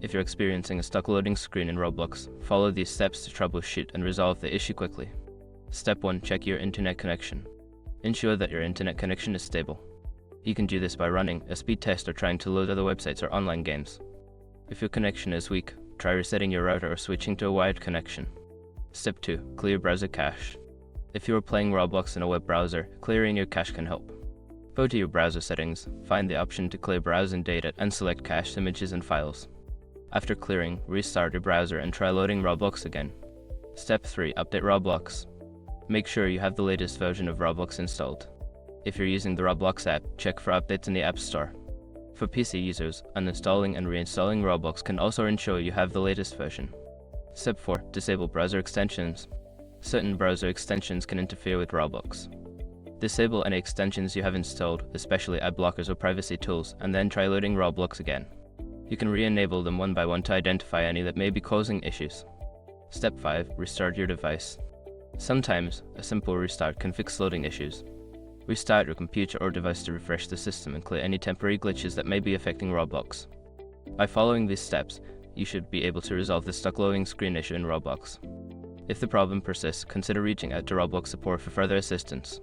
If you're experiencing a stuck loading screen in Roblox, follow these steps to troubleshoot and resolve the issue quickly. Step 1. Check your internet connection. Ensure that your internet connection is stable. You can do this by running a speed test or trying to load other websites or online games. If your connection is weak, try resetting your router or switching to a wired connection. Step 2. Clear browser cache. If you are playing Roblox in a web browser, clearing your cache can help. Go to your browser settings, find the option to clear browsing data and select cached images and files. After clearing, restart your browser and try loading Roblox again. Step 3. Update Roblox. Make sure you have the latest version of Roblox installed. If you're using the Roblox app, check for updates in the App Store. For PC users, uninstalling and reinstalling Roblox can also ensure you have the latest version. Step 4. Disable browser extensions. Certain browser extensions can interfere with Roblox. Disable any extensions you have installed, especially ad blockers or privacy tools, and then try loading Roblox again. You can re-enable them one by one to identify any that may be causing issues. Step 5. Restart your device. Sometimes, a simple restart can fix loading issues. Restart your computer or device to refresh the system and clear any temporary glitches that may be affecting Roblox. By following these steps, you should be able to resolve the stuck loading screen issue in Roblox. If the problem persists, consider reaching out to Roblox support for further assistance.